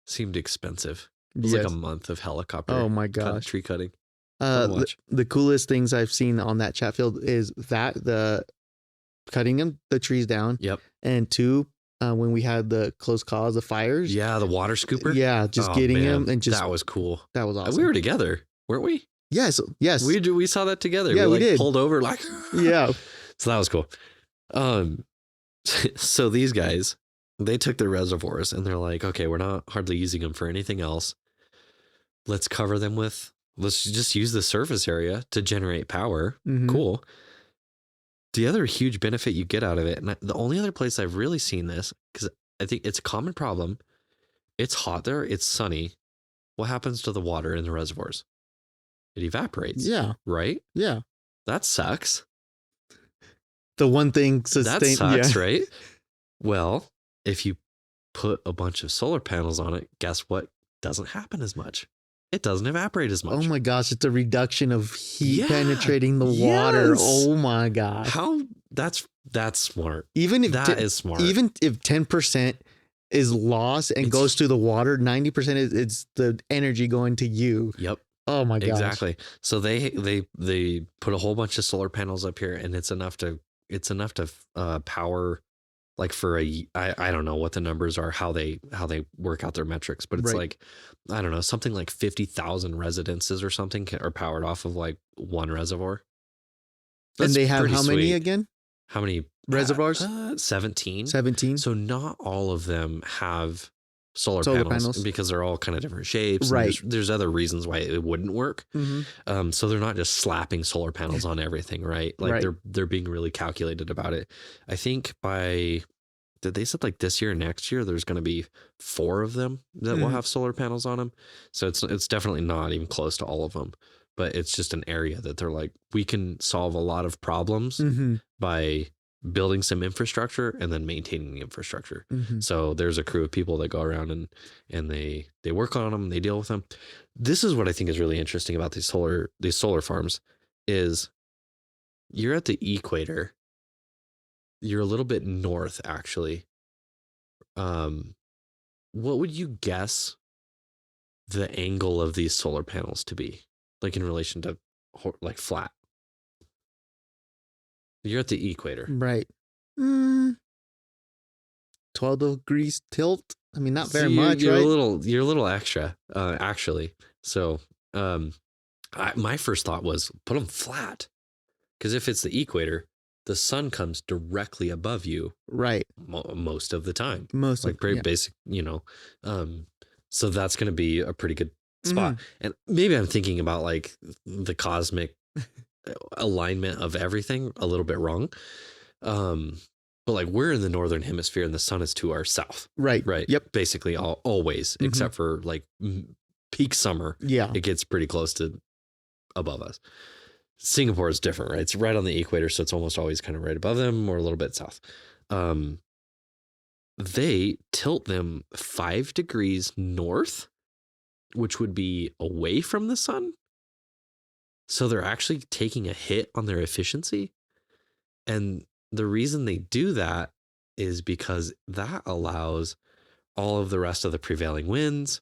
seemed expensive. It was like a month of helicopter. Oh my gosh, tree cutting. The coolest things I've seen on that Chatfield is the cutting the trees down. Yep. And two, when we had the close calls, the fires. Yeah, the water scooper. Yeah, just getting him and just that was cool. That was awesome. We were together, weren't we? Yes. We saw that together. Yeah, we did. Pulled over like. Yeah. So that was cool. So these guys, they took their reservoirs and they're like, okay, we're not hardly using them for anything else. Let's just use the surface area to generate power. Mm-hmm. Cool. The other huge benefit you get out of it, and the only other place I've really seen this, because I think it's a common problem, it's hot there, it's sunny. What happens to the water in the reservoirs? It evaporates. Yeah. Right? Yeah. That sucks. The one thing that sucks, right? Well, if you put a bunch of solar panels on it, guess what doesn't happen as much? It doesn't evaporate as much. Oh my gosh, it's a reduction of heat penetrating the water. Oh my gosh. How that's smart. Even if that is smart. Even if 10% is lost and goes to the water, 90% is the energy going to you. Yep. Oh my gosh. Exactly. So they put a whole bunch of solar panels up here, and it's enough to power, like for I don't know what the numbers are, how they work out their metrics, but it's like, I don't know, something like 50,000 residences or something are powered off of like one reservoir. That's and they have how many again? How many reservoirs? 17. 17. So not all of them have solar panels because they're all kind of different shapes. Right. There's other reasons why it wouldn't work. Mm-hmm. So they're not just slapping solar panels on everything, right? Like they're being really calculated about it. I think they said like this year and next year, there's going to be 4 of them that will have solar panels on them. So it's definitely not even close to all of them, but it's just an area that they're like, we can solve a lot of problems by building some infrastructure and then maintaining the infrastructure. So there's a crew of people that go around and they work on them, they deal with them. This is what I think is really interesting about these solar farms is you're at the equator. You're a little bit north, actually. What would you guess the angle of these solar panels to be, like in relation to like flat? You're at the equator. Right. 12 degrees tilt. I mean, not very much, you're right? You're a little extra, actually. So, my first thought was put them flat, because if it's the equator, the sun comes directly above you, right? Most of the time, Most like of pretty yeah. basic, so that's going to be a pretty good spot. And maybe I'm thinking about like the cosmic alignment of everything a little bit wrong. But like we're in the northern hemisphere and the sun is to our south. Right. Yep. Basically always, except for like peak summer. Yeah. It gets pretty close to above us. Singapore is different, right? It's right on the equator, so it's almost always kind of right above them or a little bit south. They tilt them 5 degrees north, which would be away from the sun. So they're actually taking a hit on their efficiency. And the reason they do that is because that allows all of the rest of the prevailing winds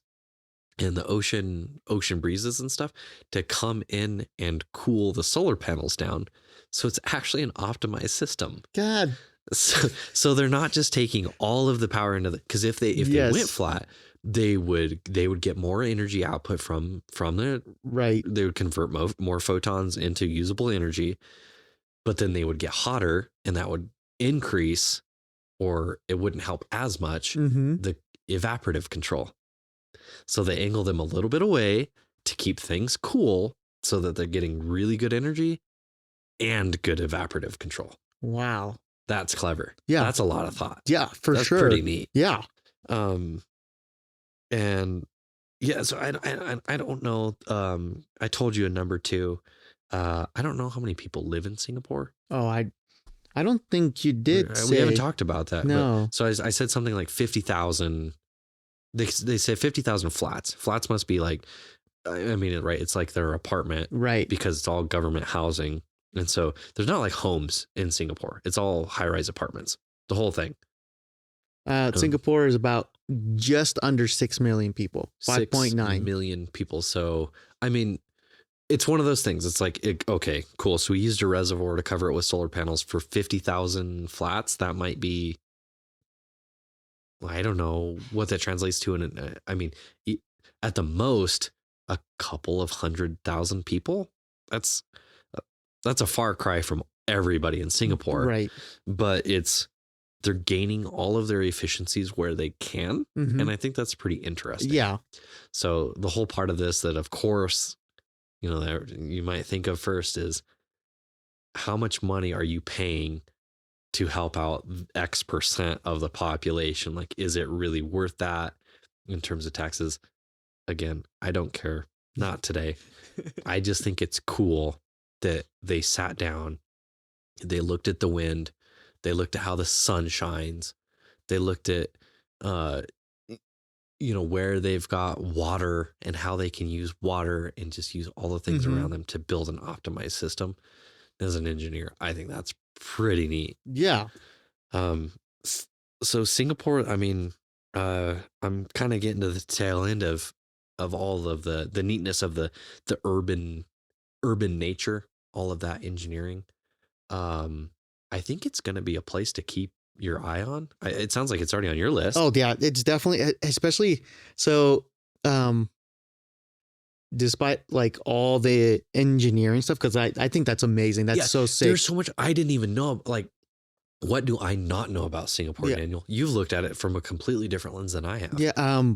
and the ocean breezes and stuff to come in and cool the solar panels down. So it's actually an optimized system. God. So they're not just taking all of the power into because if they went flat, they would get more energy output from the right. They would convert more photons into usable energy, but then they would get hotter, and that would increase, or it wouldn't help as much, the evaporative control. So they angle them a little bit away to keep things cool so that they're getting really good energy and good evaporative control. Wow. That's clever. Yeah. That's a lot of thought. Yeah, That's sure. pretty neat. Yeah. And yeah, so I don't know. I told you a number too. I don't know how many people live in Singapore. Oh, I don't think you did. We haven't talked about that. No. So I said something like 50,000. They say 50,000 flats. Flats must be like, I mean, right? It's like their apartment, right? Because it's all government housing, and so there's not like homes in Singapore. It's all high-rise apartments. The whole thing. Singapore is about just under 6 million people. 5.9 million people. So I mean, it's one of those things. It's like, okay, cool. So we used a reservoir to cover it with solar panels for 50,000 flats. That might be, I don't know what that translates to. And I mean, at the most, a couple of 100,000 people. That's a far cry from everybody in Singapore. Right. But they're gaining all of their efficiencies where they can. And I think that's pretty interesting. Yeah. So the whole part of this that, of course, that you might think of first is how much money are you paying to help out X% of the population? Like, is it really worth that in terms of taxes? Again, I don't care. Not today. I just think it's cool that they sat down, they looked at the wind, they looked at how the sun shines, they looked at, where they've got water and how they can use water and just use all the things around them to build an optimized system. As an engineer, I think that's pretty neat. Yeah. So Singapore, I mean, I'm kind of getting to the tail end of all of the neatness of the urban nature, all of that engineering. I think it's going to be a place to keep your eye on. It sounds like it's already on your list. Oh yeah, it's definitely, especially so. Despite like all the engineering stuff, because I think that's amazing. That's so sick. There's so much I didn't even know. Like, what do I not know about Singapore, Daniel? You've looked at it from a completely different lens than I have. Yeah.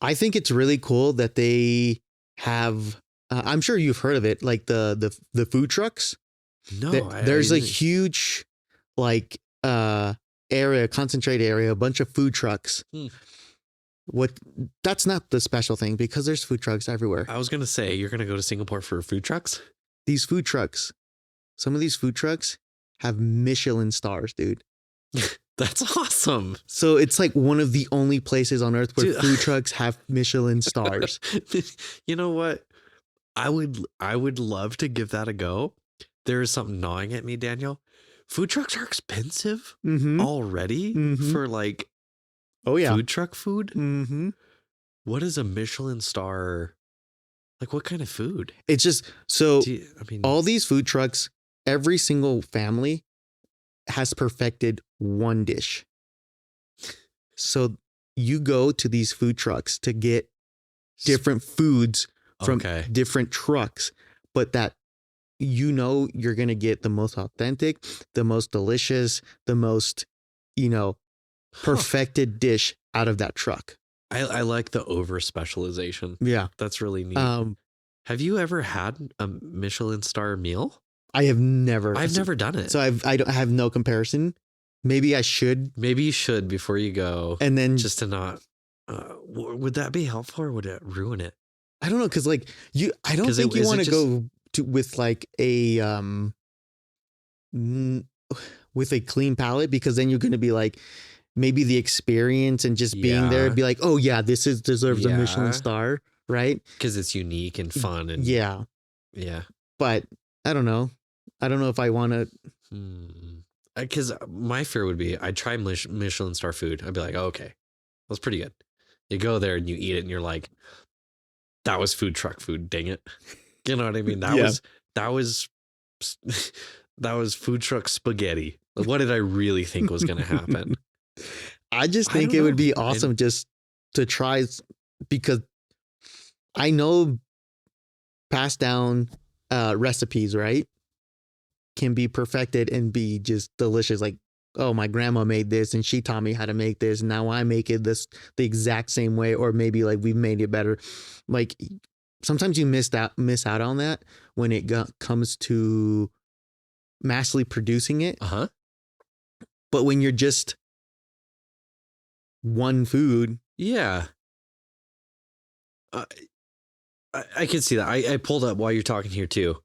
I think it's really cool that they have. I'm sure you've heard of it, like the food trucks. No, there's a huge like area, concentrated area, a bunch of food trucks. That's not the special thing, because there's food trucks everywhere. I was going to say, you're going to go to Singapore for food trucks? These food trucks, some of these food trucks have Michelin stars, dude. That's awesome. So it's like one of the only places on earth where food trucks have Michelin stars. You know what? I would love to give that a go. There is something gnawing at me, Daniel. Food trucks are expensive already for like, food truck food. What is a Michelin star? Like, what kind of food? It's just so. All these food trucks, every single family has perfected one dish. So you go to these food trucks to get different foods from different trucks, but that you're going to get the most authentic, the most delicious, the most, perfected dish out of that truck. I like the over specialization. Yeah. That's really neat. Have you ever had a Michelin star meal? I have never. I've never done it. So I have no comparison. Maybe I should. Maybe you should before you go. And then just to not, would that be helpful or would it ruin it? I don't know. Cause like I don't think you want to go with like with a clean palate, because then you're going to be like, maybe the experience and just being there be like, oh yeah, this deserves a Michelin star. Right. Cause it's unique and fun. And yeah. But I don't know. I don't know if I want to. Because my fear would be I'd try Michelin star food. I'd be like, oh, okay, that's pretty good. You go there and you eat it and you're like, that was food truck food. Dang it. You know what I mean? That was food truck spaghetti. What did I really think was going to happen? I just think it would be awesome just to try, because I know passed down recipes, right, can be perfected and be just delicious. Like, oh, my grandma made this and she taught me how to make this. And now I make it the exact same way, or maybe like we've made it better. Like sometimes you miss out on that when it comes to massively producing it. But when you're just one food. Yeah. I can see that. I pulled up while you're talking here too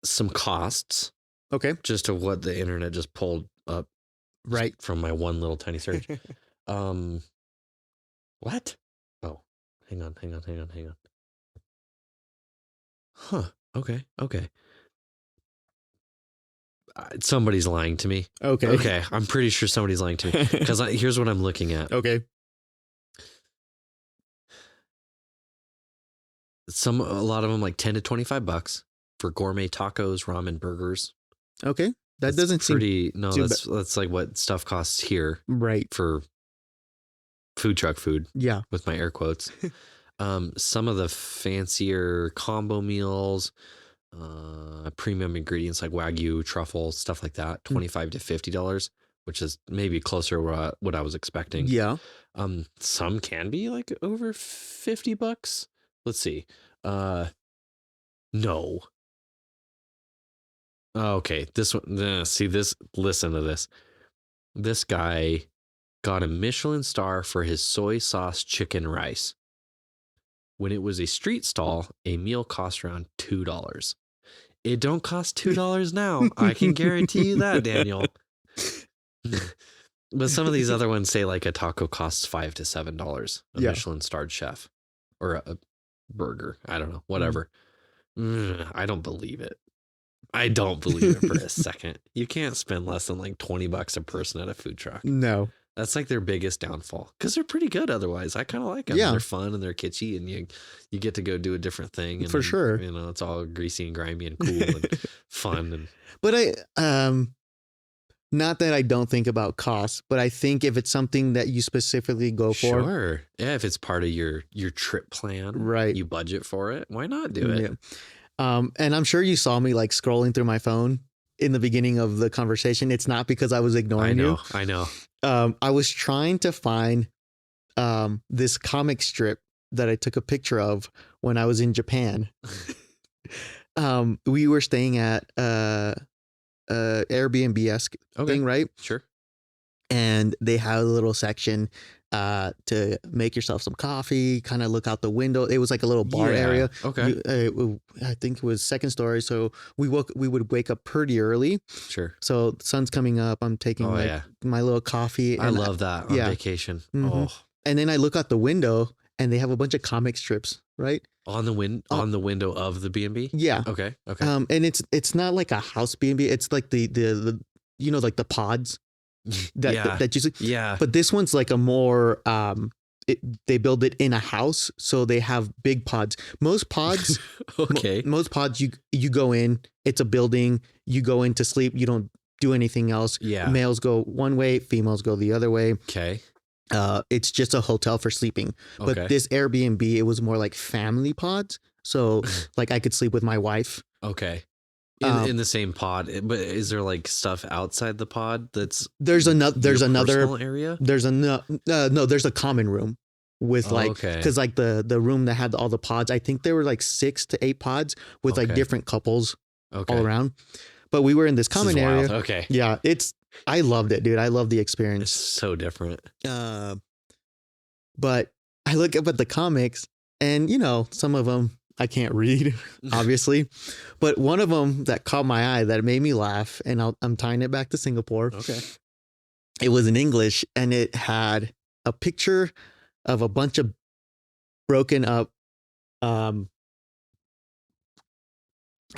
some costs. Okay. Just of what the internet just pulled up. Right. From my one little tiny search. What? Oh, hang on. Huh. Okay. Somebody's lying to me. Okay. I'm pretty sure somebody's lying to me, because here's what I'm looking at. Okay. A lot of them like $10 to $25 for gourmet tacos, ramen, burgers. Okay. That doesn't seem pretty. No, that's like what stuff costs here. Right. For food truck food. Yeah. With my air quotes. Some of the fancier combo meals, premium ingredients like Wagyu, truffle, stuff like that, $25 to $50, which is maybe closer to what I was expecting. Yeah. Some can be like over $50. Let's see. No. Okay, this one. See this. Listen to this. This guy got a Michelin star for his soy sauce chicken rice. When it was a street stall, a meal cost around $2. It don't cost $2 now. I can guarantee you that, Daniel. But some of these other ones say like a taco costs $5 to $7. A Michelin starred chef, or a burger. I don't know. Whatever. I don't believe it. I don't believe it for a second. You can't spend less than like $20 a person at a food truck. No. That's like their biggest downfall, because they're pretty good otherwise. I kind of like them. Yeah. They're fun and they're kitschy, and you get to go do a different thing. And for sure. It's all greasy and grimy and cool and fun. But not that I don't think about costs, but I think if it's something that you specifically go for. Sure. Yeah. If it's part of your trip plan, right, you budget for it. Why not do it? Yeah. And I'm sure you saw me like scrolling through my phone in the beginning of the conversation. It's not because I was ignoring you. I know. I was trying to find this comic strip that I took a picture of when I was in Japan. We were staying at Airbnb-esque thing, right? Sure. And they had a little section to make yourself some coffee, kind of look out the window. It was like a little bar area. Okay. I think it was second story. So we would wake up pretty early. Sure. So the sun's coming up. I'm taking my little coffee. I love that on vacation. Mm-hmm. Oh. And then I look out the window and they have a bunch of comic strips, right? On the window of the B&B? Yeah. Okay. And it's not like a house B&B. It's like the like the pods. That you see. Yeah. But this one's like a more they build it in a house, so they have big pods. Most pods okay. Most pods you go in, it's a building, you go in to sleep, you don't do anything else. Yeah. Males go one way, females go the other way. Okay. It's just a hotel for sleeping. Okay. But this Airbnb, it was more like family pods. So like I could sleep with my wife. Okay. In the same pod, but is there like stuff outside the pod that's there's another area? There's a common room with because like the room that had all the pods, I think there were like 6 to 8 pods with like different couples all around. But we were in this common area. Okay. Yeah, I loved it, dude. I love the experience. It's so different. But I look up at the comics and some of them I can't read, obviously, but one of them that caught my eye that made me laugh, and I'm tying it back to Singapore. Okay. It was in English, and it had a picture of a bunch of broken up, I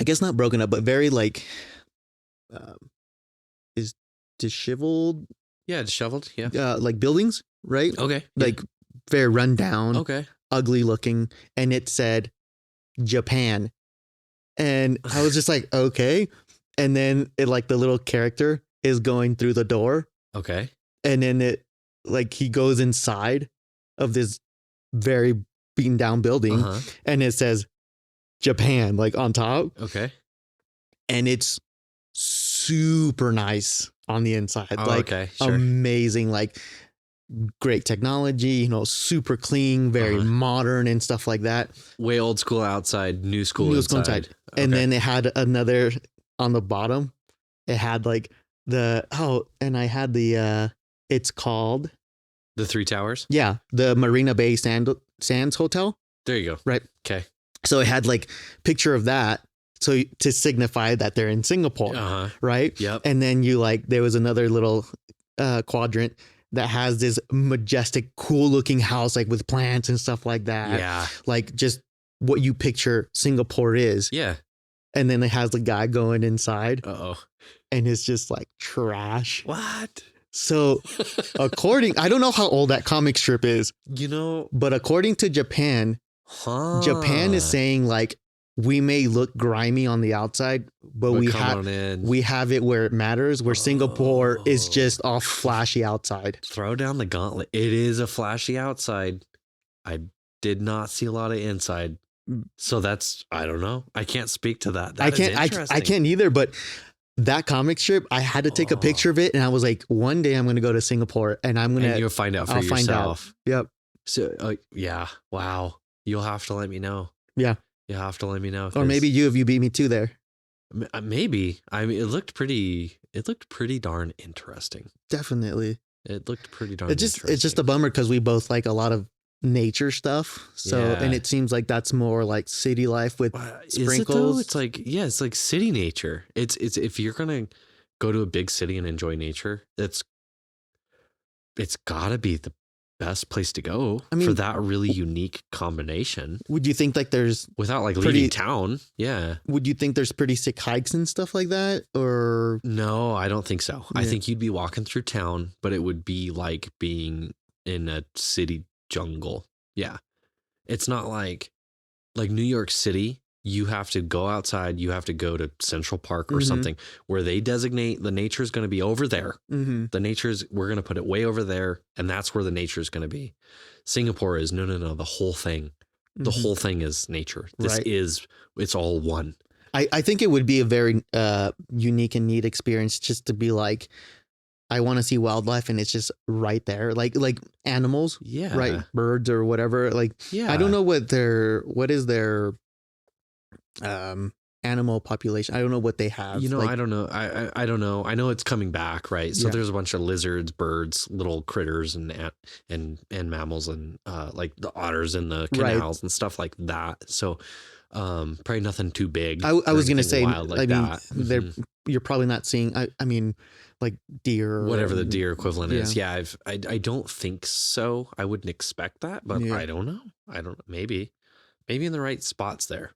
guess not broken up, but very like, is disheveled. Yeah, disheveled. Yeah. Like buildings, right? Okay. Like very run down. Okay. Ugly looking, and it said Japan, and I was just like, okay. And then it like the little character is going through the door. Okay. And then it like he goes inside of this very beaten down building, and it says Japan like on top. Okay. And it's super nice on the inside. Like sure. Amazing, like great technology, super clean, very modern and stuff like that. Way old school outside, new school inside. Okay. And then it had another on the bottom. It had like and I had it's called the 3 Towers. Yeah, the Marina Bay Sands Hotel. There you go. Right. Okay. So it had like picture of that. So to signify that they're in Singapore, right? Yep. And then there was another little quadrant that has this majestic, cool looking house, like with plants and stuff like that. Yeah. Like just what you picture Singapore is. Yeah. And then it has the guy going inside. And it's just like trash. What? So I don't know how old that comic strip is, but according to Japan, Japan is saying like, we may look grimy on the outside, but we have it where it matters, where Singapore is just all flashy outside. Throw down the gauntlet. It is a flashy outside. I did not see a lot of inside. So I don't know. I can't speak to that. I can't either, but that comic strip, I had to take a picture of it, and I was like, one day I'm going to go to Singapore and you'll find out for yourself. Yep. So yeah. Wow. You'll have to let me know. Yeah. You have to let me know. Or maybe if you beat me too there. Maybe. I mean, it looked pretty darn interesting. Definitely. It looked pretty darn interesting. It's just a bummer because we both like a lot of nature stuff. So, and it seems like that's more like city life with sprinkles. It's like, it's like city nature. It's if you're going to go to a big city and enjoy nature, it's gotta be the best place to go for that really unique combination. Would you think like there's without like leaving town? Yeah. Would you think there's pretty sick hikes and stuff like that? Or no, I don't think so. Yeah. I think you'd be walking through town, but it would be like being in a city jungle. Yeah. It's not like New York City. You have to go outside. You have to go to Central Park or something where they designate the nature is going to be over there. The we're going to put it way over there. And that's where the nature is going to be. Singapore is no, the whole thing. The whole thing is nature. It's all one. I think it would be a very unique and neat experience just to be like, I want to see wildlife and it's just right there. Like animals, right? Birds or whatever. Like, I don't know what is their animal population. I don't know what they have. I don't know. I don't know. I know it's coming back, right? So there's a bunch of lizards, birds, little critters, and mammals, and like the otters in the canals and stuff like that. So probably nothing too big. I was gonna say, you're probably not seeing. I mean, like deer, or whatever the deer equivalent is. Yeah, I don't think so. I wouldn't expect that, but I don't know. Maybe in the right spots there.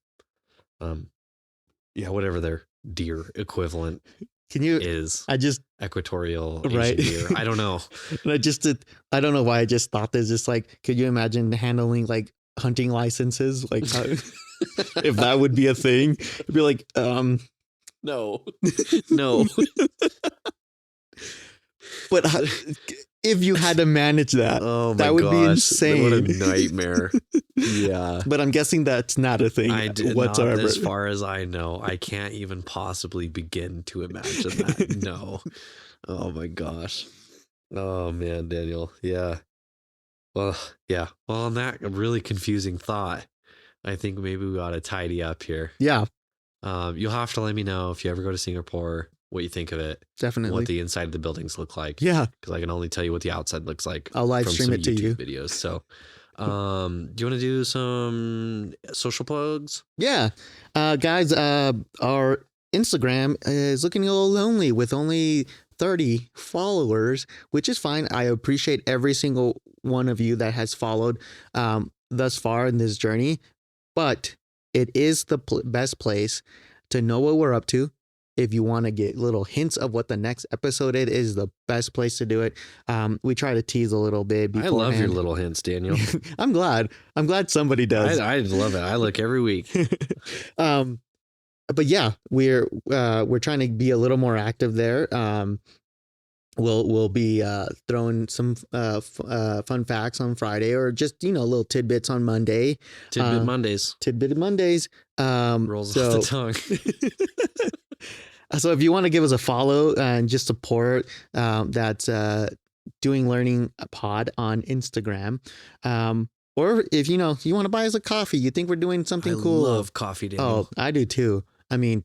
Whatever their deer equivalent is. Equatorial Asian deer. I don't know. I don't know why I just thought this. Just like, could you imagine handling like hunting licenses? Like, if that would be a thing, it'd be like, no. But if you had to manage that, that would be insane. What a nightmare. Yeah. But I'm guessing that's not a thing whatsoever. Not as far as I know. I can't even possibly begin to imagine that. No. Oh my gosh. Oh man, Daniel. Yeah. Well, yeah. Well, on that really confusing thought, I think maybe we ought to tidy up here. Yeah. You'll have to let me know if you ever go to Singapore, what you think of it. Definitely. What the inside of the buildings look like. Yeah. Because I can only tell you what the outside looks like. I'll live stream it to you. videos. So, do you want to do some social plugs? Yeah. Guys, our Instagram is looking a little lonely with only 30 followers, which is fine. I appreciate every single one of you that has followed thus far in this journey, but it is the best place to know what we're up to. If you want to get little hints of what the next episode is the best place to do it. We try to tease a little bit beforehand. I love your little hints, Daniel. I'm glad somebody does. I love it. I look every week. But yeah, we're trying to be a little more active there. We'll be throwing some fun facts on Friday, or just little tidbits on Monday. Tidbit Mondays. Rolls off the tongue. So if you want to give us a follow and just support, that's Doing Learning Pod on Instagram. Or if you want to buy us a coffee, you think we're doing something cool. I love coffee, Daniel. Oh, I do too. I mean,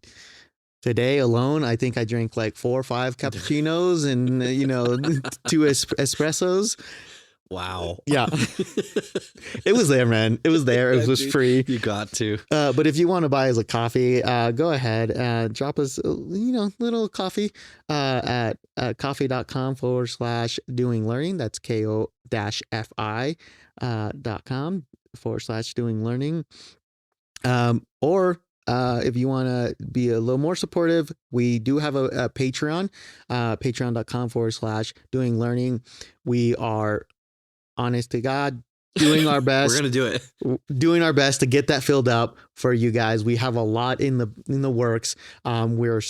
today alone, I think I drank like 4 or 5 cappuccinos and 2 espressos. Wow. Yeah. It was there, man. It was there. It was free. You got to. But if you want to buy us a coffee, go ahead and drop us, little coffee at coffee.com/doing learning. That's ko-fi.com/doing learning. Or if you want to be a little more supportive, we do have a Patreon, patreon.com/doing learning. We are, honest to God, doing our best. We're going to do it. Doing our best to get that filled up for you guys. We have a lot in the works. We're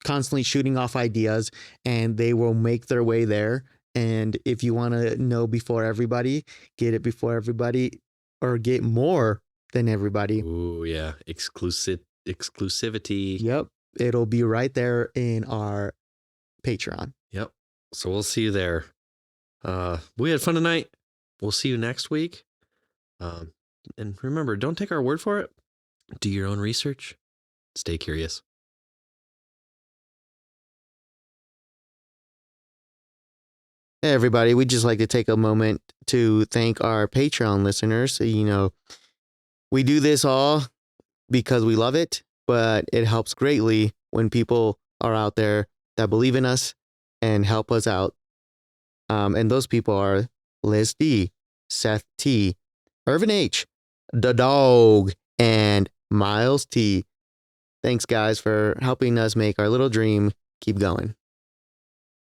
constantly shooting off ideas, and they will make their way there. And if you want to know before everybody, get it before everybody, or get more than everybody. Ooh, yeah. Exclusivity. Yep. It'll be right there in our Patreon. Yep. So we'll see you there. We had fun tonight. We'll see you next week. And remember, don't take our word for it. Do your own research. Stay curious. Hey, everybody. We'd just like to take a moment to thank our Patreon listeners. We do this all because we love it, but it helps greatly when people are out there that believe in us and help us out. And those people are Liz D, Seth T, Irvin H, DaDog, and Miles T. Thanks, guys, for helping us make our little dream keep going.